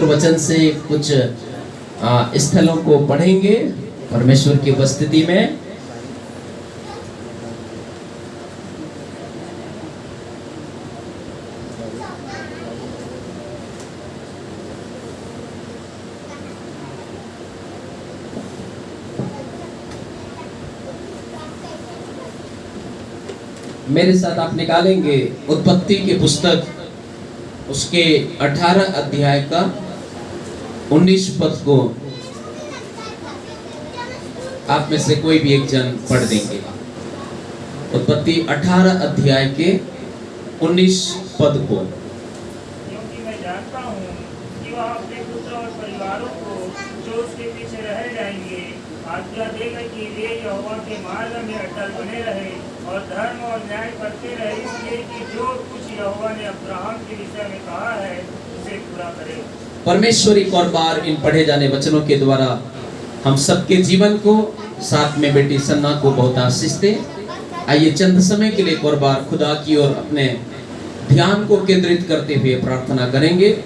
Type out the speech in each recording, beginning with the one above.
वचन से कुछ स्थलों को पढ़ेंगे परमेश्वर की उपस्थिति में। मेरे साथ आप निकालेंगे उत्पत्ति की पुस्तक उसके 18 अध्याय का 19 पद को। आप में से कोई भी एक जन पढ़ देंगे। उत्पत्ति 18 अध्याय के 19 पद को। क्योंकि मैं जानता हूँ कि वह अपने पुत्र और परिवारों को जो उसके पीछे रह जाएंगे आज्ञा देगा कि वे यहोवा के मार्ग में अटल बने रहे और धर्म और न्याय करते रहे, इसलिए कि जो कुछ यहोवा ने अब्राहम के विषय में कहा है उसे पूरा करे। परमेश्वर एक और बार इन पढ़े जाने वचनों के द्वारा हम सबके जीवन को, साथ में बेटी सन्ना को बहुत आशीष दे। आइए चंद समय के लिए एक और बार खुदा की ओर अपने ध्यान को केंद्रित करते हुए प्रार्थना करेंगे।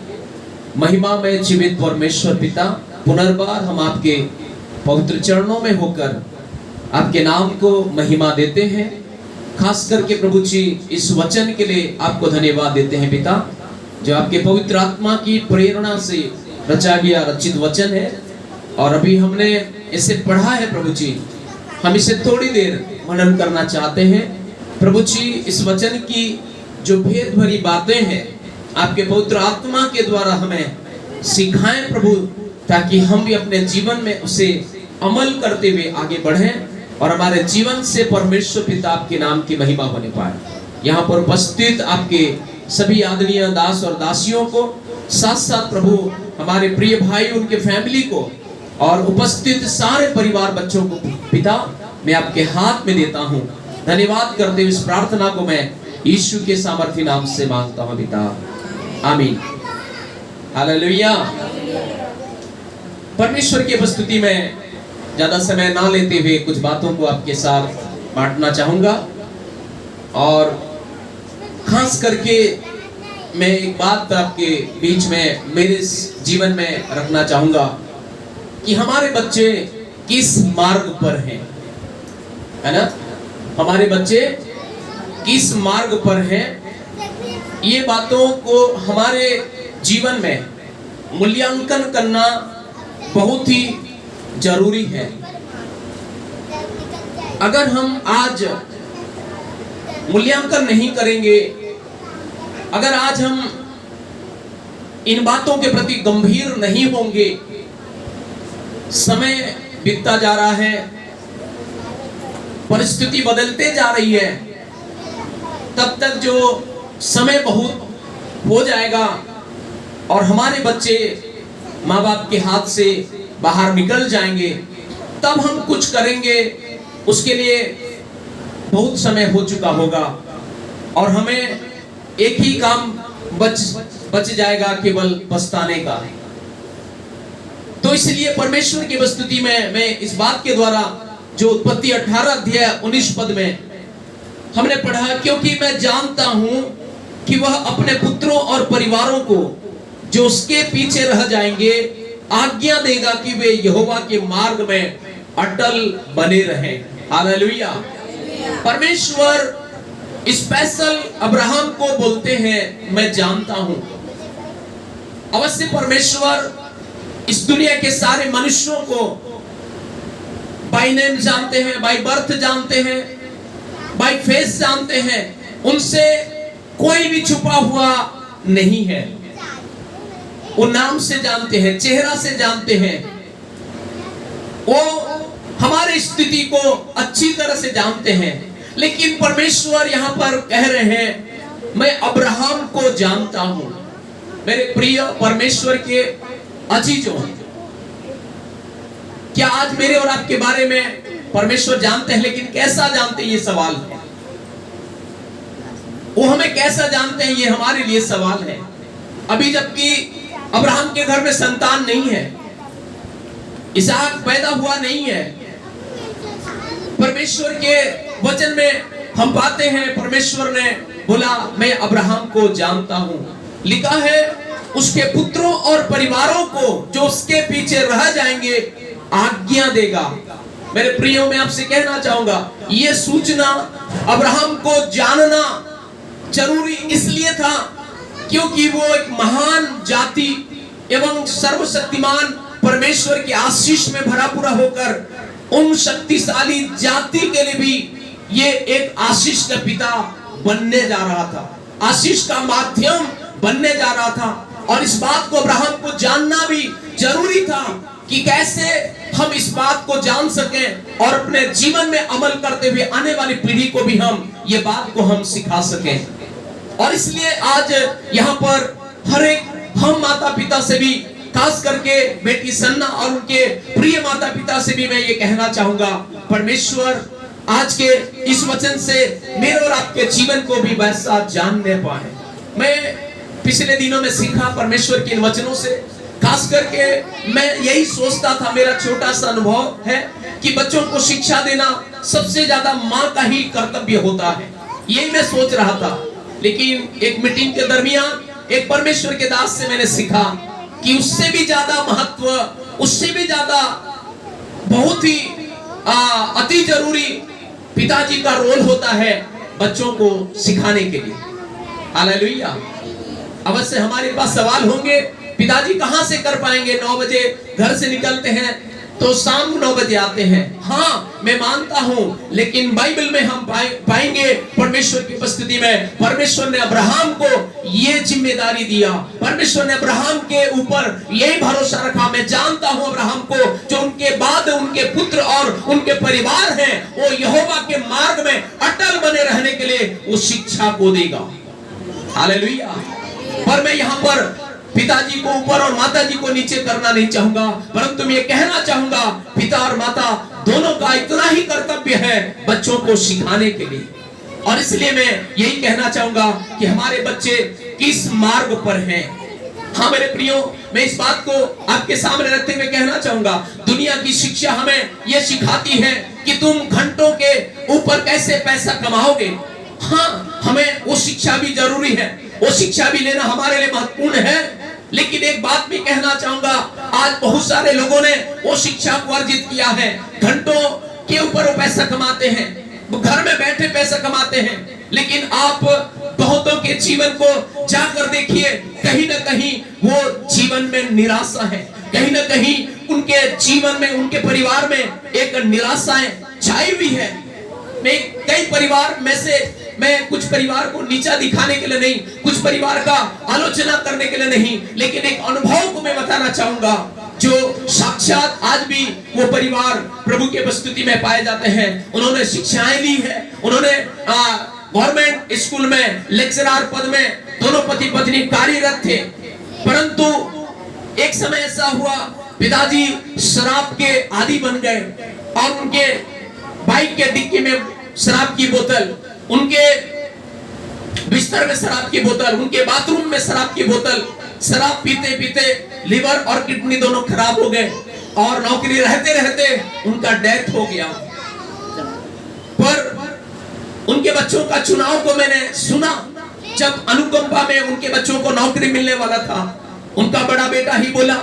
महिमा में जीवित परमेश्वर पिता, पुनर्बार हम आपके पवित्र चरणों में होकर आपके नाम को महिमा देते हैं। खास करके प्रभु जी इस वचन के लिए आपको धन्यवाद देते हैं पिता, जो आपके पवित्र आत्मा की प्रेरणा से रचा गया रचित वचन है और अभी हमने इसे पढ़ा है। प्रभु जी हम इसे थोड़ी देर मनन करना चाहते हैं। प्रभु जी इस वचन की जो भेद भरी बातें हैं आपके पवित्र आत्मा के द्वारा हमें सिखाएं प्रभु, ताकि हम भी अपने जीवन में उसे अमल करते हुए आगे बढ़ें और हमारे जीवन से परमेश्वर पिता आपके नाम की महिमा होने पाए। यहाँ पर उपस्थित आपके सभी आदरणीय दास और दासियों को, साथ साथ प्रभु हमारे प्रिय भाई उनके फैमिली को और उपस्थित सारे परिवार बच्चों को पिता मैं आपके हाथ में देता हूँ। धन्यवाद करते हुए इस प्रार्थना को मैं यीशु के सामर्थी नाम से मांगता हूँ पिता, आमीन। हालेलुया। परमेश्वर की उपस्थिति में ज्यादा समय ना लेते हुए कुछ बातों को आपके साथ बांटना चाहूंगा और खास करके मैं एक बात आपके बीच में मेरे जीवन में रखना चाहूंगा कि हमारे बच्चे किस मार्ग पर हैं, है ना? हमारे बच्चे किस मार्ग पर हैं, ये बातों को हमारे जीवन में मूल्यांकन करना बहुत ही जरूरी है। अगर हम आज मूल्यांकन नहीं करेंगे, अगर आज हम इन बातों के प्रति गंभीर नहीं होंगे, समय बीतता जा रहा है, परिस्थिति बदलते जा रही है, तब तक जो समय बहुत हो जाएगा और हमारे बच्चे माँ बाप के हाथ से बाहर निकल जाएंगे, तब हम कुछ करेंगे उसके लिए बहुत समय हो चुका होगा और हमें एक ही काम बच जाएगा, केवल पछताने का। तो इसलिए परमेश्वर की उपस्थिति में मैं इस बात के द्वारा जो उत्पत्ति 18 अध्याय 19 पद में हमने पढ़ा, क्योंकि मैं जानता हूं कि वह अपने पुत्रों और परिवारों को जो उसके पीछे रह जाएंगे आज्ञा देगा कि वे यहोवा के मार्ग में अटल बने रहें। हालेलुया। परमेश्वर स्पेशल अब्राहम को बोलते हैं मैं जानता हूं। अवश्य परमेश्वर इस दुनिया के सारे मनुष्यों को बाय नेम जानते हैं, बाय बर्थ जानते हैं, बाय फेस जानते हैं। उनसे कोई भी छुपा हुआ नहीं है। वो नाम से जानते हैं, चेहरा से जानते हैं, वो हमारी स्थिति को अच्छी तरह से जानते हैं। लेकिन परमेश्वर यहाँ पर कह रहे हैं मैं अब्राहम को जानता हूं। मेरे प्रिय परमेश्वर के अजीजों, क्या आज मेरे और आपके बारे में परमेश्वर जानते हैं, लेकिन कैसा जानते हैं ये सवाल है। वो हमें कैसा जानते हैं ये हमारे लिए सवाल है। अभी जबकि अब्राहम के घर में संतान नहीं है, इसहाक पैदा हुआ नहीं है, परमेश्वर के वचन में हम पाते हैं परमेश्वर ने बोला मैं अब्राहम को जानता हूं। लिखा है उसके पुत्रों और परिवारों को जो उसके पीछे रह जाएंगे आज्ञा देगा। मेरे प्रियो, मैं आपसे कहना चाहूंगा, यह सूचना अब्राहम को जानना जरूरी इसलिए था क्योंकि वो एक महान जाति एवं सर्वशक्तिमान परमेश्वर की आशीष में भरा पूरा होकर उन शक्तिशाली जाति के लिए भी ये एक आशीष का पिता बनने जा रहा था, आशीष का माध्यम बनने जा रहा था। और इस बात को अब्राहम को जानना भी जरूरी था कि कैसे हम इस बात को जान सकें और अपने जीवन में अमल करते हुए आने वाली पीढ़ी को भी हम ये बात को हम सिखा सकें। और इसलिए आज यहाँ पर हर एक हम माता पिता से भी, खास करके बेटी सन्ना और उनके प्रिय माता पिता से भी मैं ये कहना चाहूंगा, परमेश्वर आज के इस वचन से मेरे और आपके जीवन को भी वैसा जानने पाए। मैं पिछले दिनों में सीखा परमेश्वर के इन वचनों से, खास करके मैं यही सोचता था, मेरा छोटा सा अनुभव है कि बच्चों को शिक्षा देना सबसे ज्यादा माँ का ही कर्तव्य होता है, यही मैं सोच रहा था। लेकिन एक मीटिंग के दरमियान एक परमेश्वर के दास से मैंने सीखा कि उससे भी ज्यादा महत्व, उससे भी ज्यादा बहुत ही अति जरूरी पिताजी का रोल होता है बच्चों को सिखाने के लिए। हालेलुया। अवश्य हमारे पास सवाल होंगे, पिताजी कहां से कर पाएंगे? 9 बजे घर से निकलते हैं तो शाम 9 बजे आते हैं। हाँ, मैं मानता हूं, लेकिन बाइबल में हम पाएंगे परमेश्वर की उपस्थिति में परमेश्वर ने अब्राहम को ये जिम्मेदारी दिया, परमेश्वर ने अब्राहम के ऊपर यही भरोसा रखा। मैं जानता हूं अब्राहम को, जो उनके बाद उनके पुत्र और उनके परिवार हैं, वो यहोवा के मार्ग में अटल बने रहने के लिए वो शिक्षा को देगा। हालेलुया। पर मैं यहाँ पर पिताजी को ऊपर और माताजी को नीचे करना नहीं चाहूंगा, परंतु मैं ये कहना चाहूंगा पिता और माता दोनों का इतना ही कर्तव्य है बच्चों को सिखाने के लिए। और इसलिए मैं यही कहना चाहूंगा कि हमारे बच्चे किस मार्ग पर हैं। हाँ मेरे प्रियो, मैं इस बात को आपके सामने रखते हुए कहना चाहूंगा, दुनिया की शिक्षा हमें यह सिखाती है कि तुम घंटों के ऊपर कैसे पैसा कमाओगे। हाँ, हमें वो शिक्षा भी जरूरी है, वो शिक्षा भी लेना हमारे लिए महत्वपूर्ण है। लेकिन एक बात भी कहना चाहूंगा, आज बहुत सारे लोगों ने वो शिक्षा को अर्जित किया है, घंटों के ऊपर वो पैसा कमाते हैं, वो घर में बैठे पैसा कमाते हैं। लेकिन आप बहुतों के जीवन को जाकर देखिए, कहीं ना कहीं वो जीवन में निराशा है, कहीं ना कहीं उनके जीवन में, उनके परिवार में एक निराशाएं छाई हुई है। मैं कई परिवार में से, मैं कुछ परिवार को नीचा दिखाने के लिए नहीं, कुछ परिवार का आलोचना करने के लिए नहीं, लेकिन एक अनुभव को मैं बताना चाहूंगा जो साक्षात आज भी वो परिवार प्रभु के उपस्थिति में पाए जाते हैं। उन्होंने शिक्षाएं ली है, उन्होंने गवर्नमेंट स्कूल में लेक्चरर पद में दोनों पति पत्नी कार्यरत थे, परंतु एक समय ऐसा हुआ पिताजी शराब के आदी बन गए और उनके बाइक के डिक्की में शराब की बोतल, उनके बिस्तर में शराब की बोतल, उनके बाथरूम में शराब की बोतल, शराब पीते पीते लिवर और किडनी दोनों खराब हो गए और नौकरी रहते रहते उनका डेथ हो गया। पर उनके बच्चों का चुनाव को मैंने सुना, जब अनुकंपा में उनके बच्चों को नौकरी मिलने वाला था, उनका बड़ा बेटा ही बोला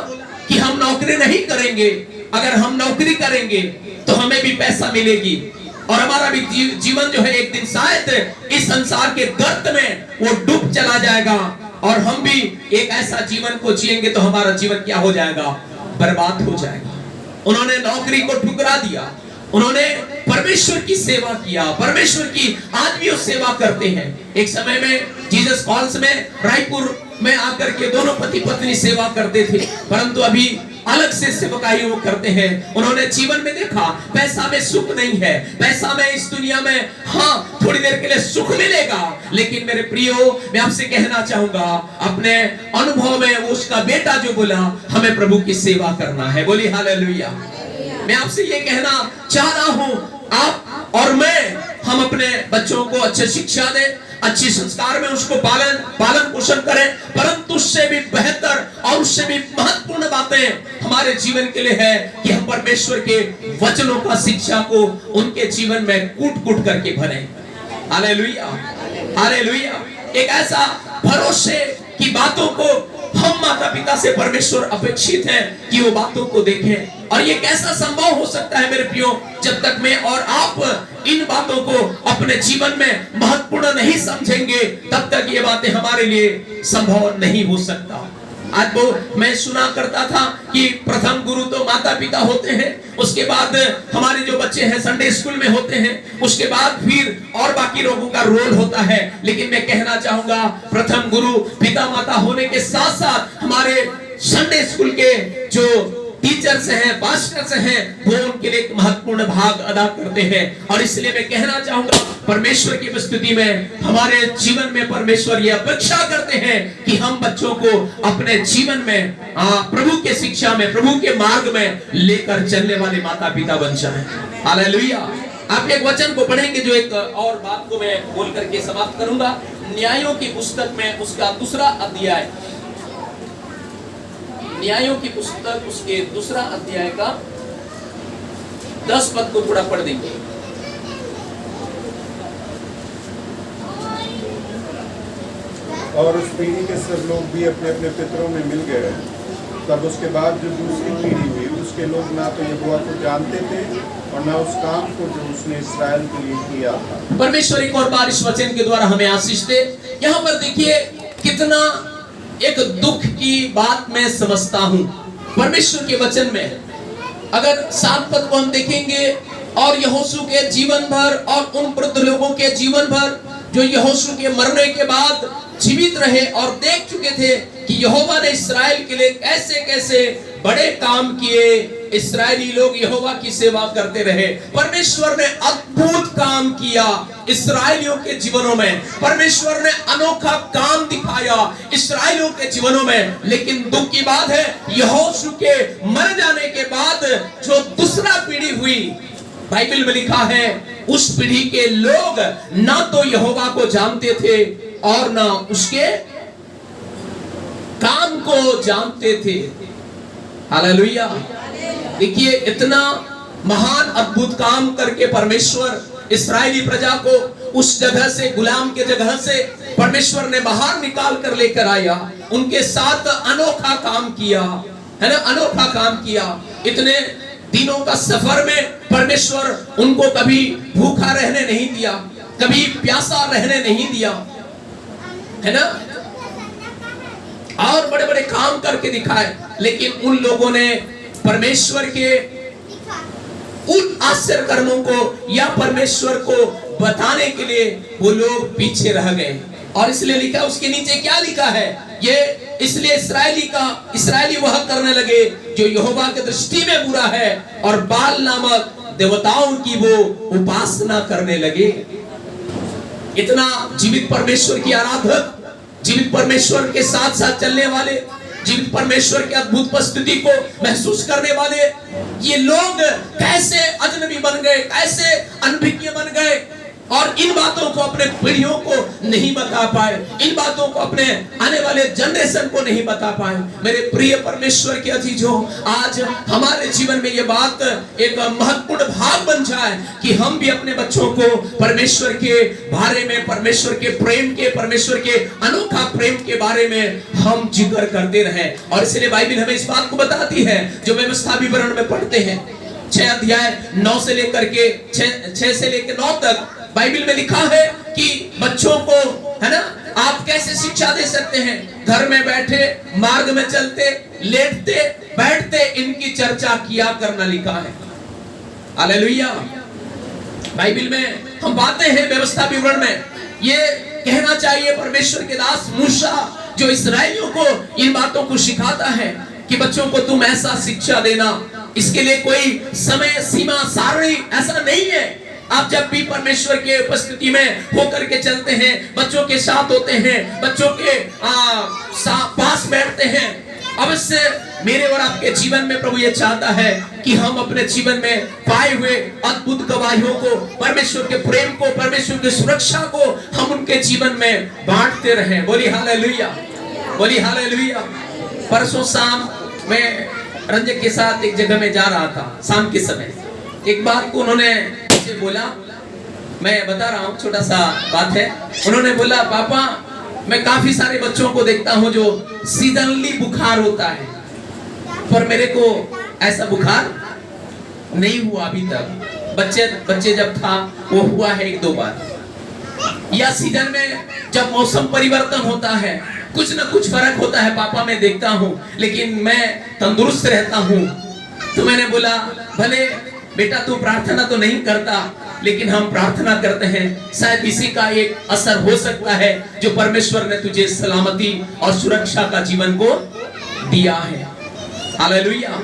कि हम नौकरी नहीं करेंगे, अगर हम नौकरी करेंगे तो हमें भी पैसा मिलेगी और हमारा भी जीवन जो है एक दिन शायद इस संसार के गर्त में वो डूब चला जाएगा और हम भी एक ऐसा जीवन को जिएंगे तो हमारा जीवन क्या हो जाएगा? बर्बाद हो जाएगा। उन्होंने नौकरी को ठुकरा दिया, उन्होंने परमेश्वर की सेवा किया, परमेश्वर की आज भी वो सेवा करते हैं। एक समय में जीसस कॉल्स में रायपुर में आकर के दोनों पति पत्नी सेवा करते थे, परंतु अभी अलग से सेवकाई वो करते हैं। उन्होंने जीवन में देखा पैसा में सुख नहीं है, पैसा में इस दुनिया में हाँ थोड़ी देर के लिए सुख मिलेगा, लेकिन मेरे प्रियो मैं आपसे कहना चाहूंगा, अपने अनुभव में उसका बेटा जो बोला हमें प्रभु की सेवा करना है। बोली हालेलुया। मैं आपसे ये कहना चाह रहा हूं, आप और मैं, हम अपने बच्चों को अच्छी शिक्षा दें, अच्छी संस्कार में उसको पालन पोषण करें, परंतु उससे भी बेहतर और उससे भी महत्वपूर्ण बातें हमारे जीवन के लिए है कि हम परमेश्वर के वचनों का शिक्षा को उनके जीवन में कूट करके भरें। Hallelujah, hallelujah. एक ऐसा भरोसे की बातों को हम माता पिता से परमेश्वर अपेक्षित है कि वो बातों को देखें। और ये कैसा संभव हो सकता है मेरे प्रियो, जब तक मैं और आप इन बातों को अपने जीवन में महत्वपूर्ण नहीं समझेंगे, तब तक ये बातें हमारे लिए संभव नहीं हो सकता। आज वो मैं सुना करता था कि प्रथम गुरु तो माता पिता होते हैं, उसके बाद हमारे जो बच्चे हैं संडे स्कूल में होते हैं, उसके बाद फिर और बाकी लोगों का रोल होता है। लेकिन मैं कहना चाहूंगा प्रथम गुरु पिता माता होने के साथ साथ हमारे संडे स्कूल के जो टीचर्स हैं, पास्टर्स हैं, वो उनके लिए एक महत्वपूर्ण भाग अदा करते हैं। और इसलिए मैं कहना चाहूंगा परमेश्वर की उपस्थिति में हमारे जीवन में परमेश्वर ये अपेक्षा करते हैं कि हम बच्चों को अपने जीवन में प्रभु के शिक्षा में, प्रभु के मार्ग में लेकर चलने वाले माता पिता बन जाएं। हालेलुया। आप एक वचन को पढ़ेंगे, जो एक और बात को मैं बोल करके समाप्त करूंगा। न्यायों की पुस्तक में उसका 2 अध्याय, न्यायों की पुस्तक उसके 2 अध्याय का 10 पद को थोड़ा पढ़ देंगे। और उस पीढ़ी के सब लोग भी अपने अपने पितरों में मिल गए। तब उसके बाद जो दूसरी पीढ़ी हुई, उसके लोग ना तो यहोवा को जानते थे और ना उस काम को जो उसने इस्राएल के लिए किया था। परमेश्वर एक और बार इस वचन के द्वारा हमें आशीष दे। यहाँ पर देखिए कितना एक दुख की बात मैं समझता हूँ परमेश्वर के वचन में। अगर 7 पद को हम देखेंगे, और यहोशू के जीवन भर और उन वृद्ध लोगों के जीवन भर जो यहोशू के मरने के बाद जीवित रहे और देख चुके थे कि यहोवा ने इस्राएल के लिए कैसे कैसे बड़े काम किए, इस्राएली लोग यहोवा की सेवा करते रहे। परमेश्वर ने अद्भुत काम किया इस्राएलियों के जीवनों में, परमेश्वर ने अनोखा काम दिखाया इस्राएलियों के जीवनों में। लेकिन दुख की बात है, यहोशू के मर जाने के बाद जो दूसरा पीढ़ी हुई, बाइबल में लिखा है उस पीढ़ी के लोग ना तो यहोवा को जानते थे और ना उसके काम को जानते थे। हालेलुया। देखिए इतना महान अद्भुत काम करके परमेश्वर इस्राएली प्रजा को उस जगह से, गुलाम के जगह से परमेश्वर ने बाहर निकाल कर लेकर आया, उनके साथ अनोखा काम किया, है ना, अनोखा काम किया। इतने दिनों का सफर में परमेश्वर उनको कभी भूखा रहने नहीं दिया, कभी प्यासा रहने नहीं दिया, है ना, और बड़े बड़े काम करके दिखाए। लेकिन उन लोगों ने परमेश्वर के उन आश्चर्य कर्मों को या परमेश्वर को बताने के लिए वो लोग पीछे रह गए। और इसलिए लिखा, उसके नीचे क्या लिखा है, ये इसलिए इस्राएली वह करने लगे जो यहोवा की दृष्टि में बुरा है, और बाल नामक देवताओं की वो उपासना करने लगे। इतना जीवित परमेश्वर की आराधक, जीवित परमेश्वर के साथ साथ चलने वाले, जीवित परमेश्वर के अद्भुत उपस्थिति को महसूस करने वाले ये लोग कैसे अजनबी बन गए, कैसे अनभिज्ञ बन गए, और इन बातों को अपने पीढ़ियों को नहीं बता पाए, इन बातों को अपने आने वाले जनरेशन को नहीं बता पाए। मेरे प्रिय परमेश्वर के अजीजों, आज हमारे जीवन में ये बात एक महत्वपूर्ण भाग बन जाए कि हम भी अपने बच्चों को परमेश्वर के बारे में, परमेश्वर के प्रेम के, परमेश्वर के अनोखा प्रेम के बारे में हम जिक्र करते रहें। और इसलिए बाइबल हमें इस बात को बताती है, जो व्यवस्था विवरण में पढ़ते हैं 6 अध्याय 9 से लेकर के 6 से लेकर 9 तक बाइबल में लिखा है कि बच्चों को, है ना, आप कैसे शिक्षा दे सकते हैं। घर में बैठे, मार्ग में चलते, लेटते बैठते इनकी चर्चा किया करना लिखा है। हालेलुया। बाइबल में हम पाते हैं व्यवस्था विवरण में ये कहना चाहिए परमेश्वर के दास मूसा, जो इस्राएलियों को इन बातों को सिखाता है कि बच्चों को तुम ऐसा शिक्षा देना। इसके लिए कोई समय सीमा सारणी ऐसा नहीं है। आप जब भी परमेश्वर के उपस्थिति में होकर के चलते हैं, बच्चों के साथ होते हैं, बच्चों के पास बैठते हैं, अवश्य मेरे और आपके जीवन में प्रभु ये चाहता है कि हम अपने जीवन में पाए हुए अद्भुत गवाहियों को, परमेश्वर के प्रेम को, परमेश्वर की सुरक्षा को हम उनके जीवन में बांटते रहें। बोली हालेलुया, बोली हालेलुया। परसों शाम मैं रंजक के साथ एक जगह में जा रहा था, शाम के समय। एक बात को उन्होंने बोला, मैं बता रहा हूँ, छोटा सा बात है। उन्होंने बोला, पापा मैं काफी सारे बच्चों को देखता हूं जो सीजनली बुखार होता है, पर मेरे को ऐसा बुखार नहीं हुआ अभी तक। बच्चे जब था वो हुआ है 1-2 बार। या सीजन में जब मौसम परिवर्तन होता है कुछ न कुछ फर्क होता है, पापा मैं देखता हूँ, लेकिन मैं तंदुरुस्त रहता हूँ। तो मैंने बोला भले बेटा तू प्रार्थना तो नहीं करता, लेकिन हम प्रार्थना करते हैं, शायद इसी का एक असर हो सकता है जो परमेश्वर ने तुझे सलामती और सुरक्षा का जीवन को दिया है। हालेलुया।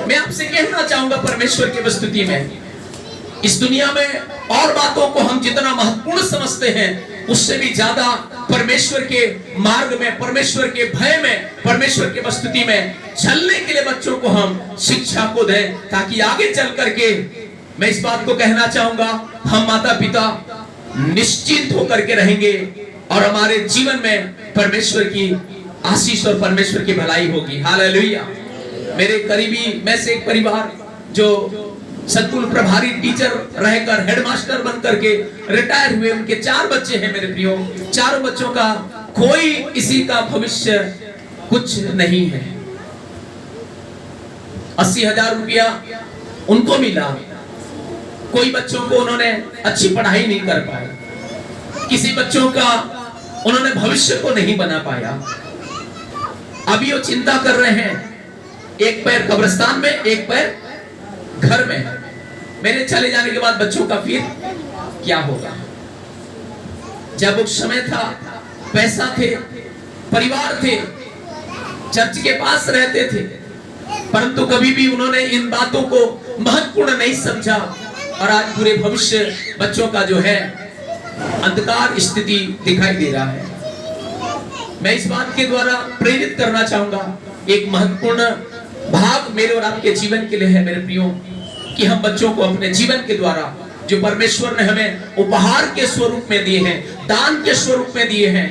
मैं आपसे कहना चाहूंगा परमेश्वर की स्तुति में, इस दुनिया में और बातों को हम जितना महत्वपूर्ण समझते हैं उससे भी ज्यादा परमेश्वर के मार्ग में, परमेश्वर के भय में, परमेश्वर के स्तुति में चलने के लिए बच्चों को हम शिक्षा को दें, ताकि आगे चल करके मैं इस बात को कहना चाहूंगा, हम माता पिता निश्चिंत होकर के रहेंगे और हमारे जीवन में परमेश्वर की आशीष और परमेश्वर की भलाई होगी। हालेलुया। मेरे करीबी में से एक परिवार जो सतकुल प्रभारी टीचर रहकर हेडमास्टर बन करके रिटायर हुए, उनके 4 बच्चे हैं मेरे प्रियो। 4 बच्चों का कोई किसी का भविष्य कुछ नहीं है। 80,000 रुपया उनको मिला, कोई बच्चों को उन्होंने अच्छी पढ़ाई नहीं कर पाए, किसी बच्चों का उन्होंने भविष्य को नहीं बना पाया। अभी वो चिंता कर रहे हैं, एक पैर कब्रिस्तान में, एक पैर घर में। मेरे चले जाने के बाद बच्चों का फिर क्या होगा? जब उस समय था, पैसा थे, परिवार थे, चर्च के पास रहते थे, परंतु कभी भी उन्होंने इन बातों को महत्वपूर्ण नहीं समझा और आज पूरे भविष्य बच्चों का जो है अंधकार स्थिति दिखाई दे रहा है। मैं इस बात के द्वारा प्रेरित करना चाहूंगा, एक महत्वपूर्ण भाग मेरे और आपके जीवन के लिए है मेरे प्रियो, कि हम बच्चों को अपने जीवन के द्वारा जो परमेश्वर ने हमें उपहार के स्वरूप में दिए हैं, दान के स्वरूप में दिए हैं,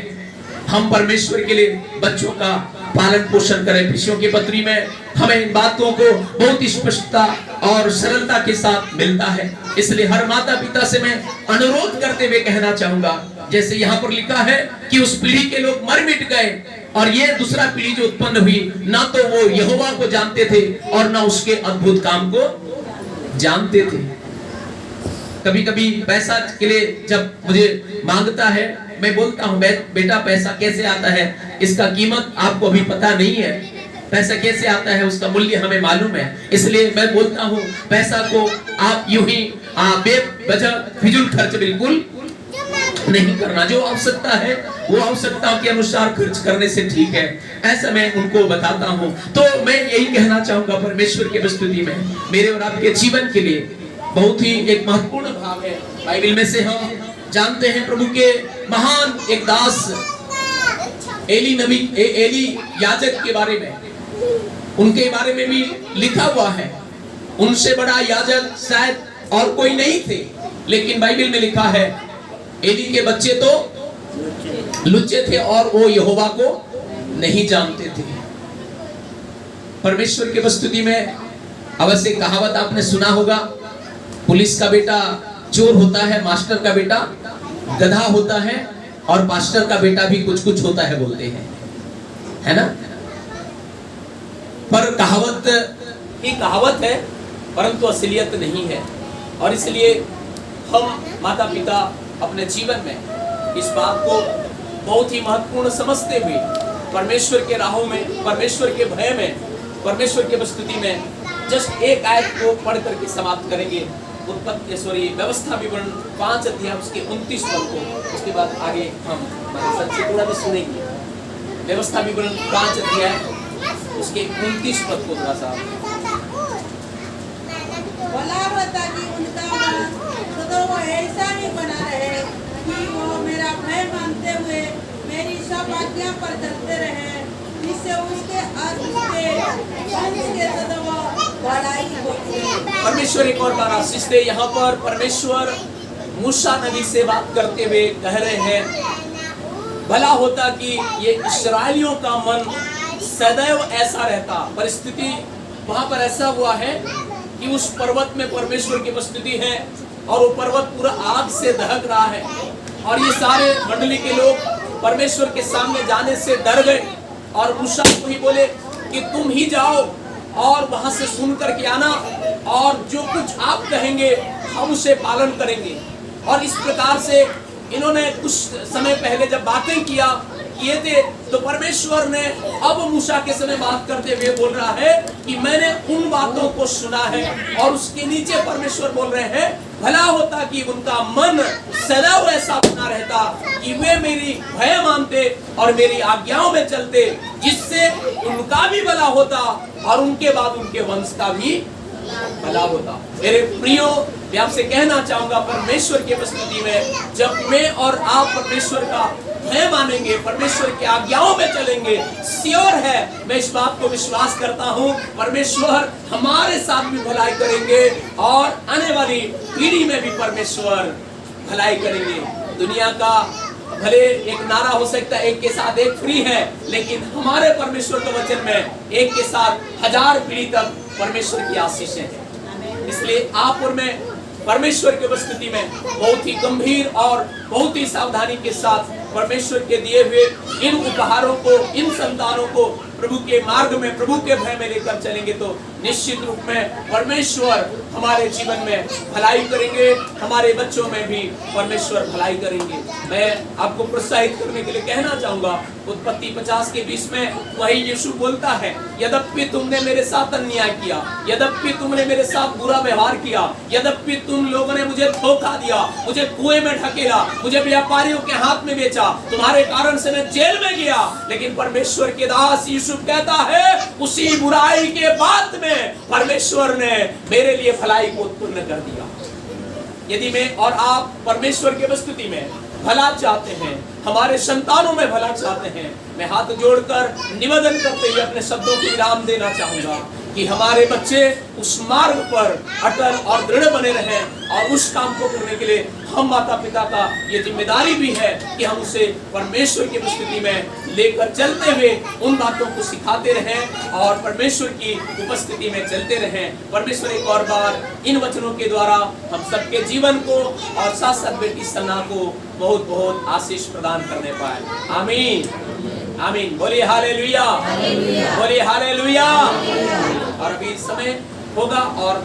हम परमेश्वर के लिए बच्चों का पालन पोषण करें। फिलिपियों की पत्री में हमें इन बातों को बहुत स्पष्टता और सरलता के साथ मिलता है। इसलिए हर माता पिता से मैं अनुरोध करते हुए कहना चाहूंगा, जैसे यहाँ पर लिखा है कि उस पीढ़ी के लोग मर मिट गए और ये दूसरा पीढ़ी जो उत्पन्न हुई, ना तो वो यहोवा को जानते थे और ना उसके अद्भुत काम को जानते थे। कभी कभी पैसा के लिए जब मुझे मांगता है, मैं बोलता हूँ बेटा पैसा कैसे आता है, इसका कीमत आपको अभी पता नहीं है, पैसा कैसे आता है उसका मूल्य हमें मालूम है। इसलिए मैं बोलता हूँ पैसा को आप यूं ही बेवजह फिजूल खर्च बिल्कुल नहीं करना। जो आवश्यकता है वो आवश्यकता के अनुसार खर्च करने से ठीक है, ऐसा मैं उनको बताता हूँ। तो मैं यही कहना चाहूंगा, परमेश्वर की स्तुति में मेरे और आपके जीवन के लिए बहुत ही एक महत्वपूर्ण भाव है। बाइबल में से हम जानते हैं प्रभु के महान एक दास एली याजक के बारे में, उनके बारे में भी लिखा हुआ है। उनसे बड़ा याजक शायद और कोई नहीं थे, लेकिन बाइबल में लिखा है एली के बच्चे तो लुच्चे थे और वो यहोवा को नहीं जानते थे। परमेश्वर की स्तुति में अवश्य कहावत आपने सुना होगा, पुलिस का बेटा चोर होता है, मास्टर का बेटा गधा होता है और पास्टर का बेटा भी कुछ कुछ होता है बोलते हैं, है ना। पर कहावत ही कहावत है, परंतु असलियत नहीं है। और इसलिए हम माता पिता अपने जीवन में इस बात को बहुत ही महत्वपूर्ण समझते हुए परमेश्वर के राहों में, परमेश्वर के भय में, परमेश्वर के स्तुति में जस्ट एक आयत को पढ़ करके समाप्त करेंगे। उत्पत्ति व्यवस्था विवरण 5 अध्याय उसके 29 पद को, उसके बाद आगे हम सच से थोड़ा भी सुनेंगे। व्यवस्था विवरण 5 अध्याय उसके 29 पद को थोड़ा सा। भला होता कि उनका मन सदा वो ऐसा ही बना रहे कि वो मेरा भय मानते हुए मेरी सब आज्ञा पर चलते रहे, जिससे उसके सदा वो भलाई होती है। परमेश्वर एक और बार आशीष दे। यहाँ पर परमेश्वर मूसा नबी से बात करते हुए कह रहे हैं, भला होता कि ये इस्राएलियों का मन सदैव ऐसा रहता। परिस्थिति वहां पर ऐसा हुआ है कि उस पर्वत में परमेश्वर की उपस्थिति है और वो पर्वत पूरा आग से दहक रहा है और ये सारे मंडली के लोग परमेश्वर के सामने जाने से डर गए और मूसा को ही बोले कि तुम ही जाओ और वहां से सुन करके आना, और जो कुछ आप कहेंगे हम उसे पालन करेंगे। और इस प्रकार से इन्होंने कुछ समय पहले जब बातें किए थे, तो परमेश्वर ने अब मूसा के समय बात करते हुए बोल रहा है कि मैंने उन बातों को सुना है। और उसके नीचे परमेश्वर बोल रहे हैं, भला होता कि उनका मन सदैव ऐसा बना रहता कि वे मेरी भय मानते और मेरी आज्ञाओं में चलते, जिससे उनका भी भला होता और उनके बाद उनके वंश का भी भला होता। मेरे प्रियो, मैं आपसे कहना चाहूंगा, परमेश्वर की उपस्थिति में जब मैं और आप परमेश्वर का भय मानेंगे, परमेश्वर की आज्ञाओं में चलेंगे, श्योर है, मैं इस बात को विश्वास करता हूं, परमेश्वर हमारे साथ भी भलाई करेंगे और आने वाली पीढ़ी में भी परमेश्वर भलाई करेंगे। दुनिया का भले एक नारा हो सकता है, एक के साथ एक फ्री है, लेकिन हमारे परमेश्वर के वचन में एक के साथ 1000 पीढ़ी तक परमेश्वर की आशीषें हैं। इसलिए आप और मैं परमेश्वर की उपस्थिति में बहुत ही गंभीर और बहुत ही सावधानी के साथ परमेश्वर के दिए हुए इन उपहारों को, इन संतानों को प्रभु के मार्ग में, प्रभु के भय में लेकर चलेंगे तो निश्चित रूप में परमेश्वर हमारे जीवन में भलाई करेंगे, हमारे बच्चों में भी परमेश्वर भलाई करेंगे। मैं आपको प्रोत्साहित करने के लिए कहना चाहूंगा, उत्पत्ति 50 के 20 में वही यीशु बोलता है, यद्यपि तुमने मेरे साथ अन्याय किया, यद्यपि तुमने मेरे साथ बुरा व्यवहार किया, यद्यपि तुम लोगों ने मुझे धोखा दिया, मुझे कुएं में ढकेला, मुझे व्यापारियों के हाथ में बेचा, तुम्हारे कारण से मैं जेल में गया, लेकिन परमेश्वर के दास यीशु कहता है, उसी बुराई के बाद में परमेश्वर ने मेरे लिए भलाई को उत्पन्न कर दिया। यदि मैं और आप परमेश्वर की उपस्थिति में भला चाहते हैं, हमारे संतानों में भला चाहते हैं, मैं हाथ जोड़कर निवेदन करते हुए अपने शब्दों को विराम देना चाहूंगा कि हमारे बच्चे उस मार्ग पर अटल और दृढ़ बने रहें, और उस काम को करने के लिए हम माता पिता का ये जिम्मेदारी भी है कि हम उसे परमेश्वर की उपस्थिति में लेकर चलते हुए उन बातों को सिखाते रहें और परमेश्वर की उपस्थिति में चलते रहें। परमेश्वर एक और बार इन वचनों के द्वारा हम सबके जीवन को और साथ साथ बेटी सना को बहुत बहुत आशीष प्रदान करने पाए। आमीन, आमीन। बोलिए हालेलुया, बोलिए हालेलुया। और अभी समय होगा और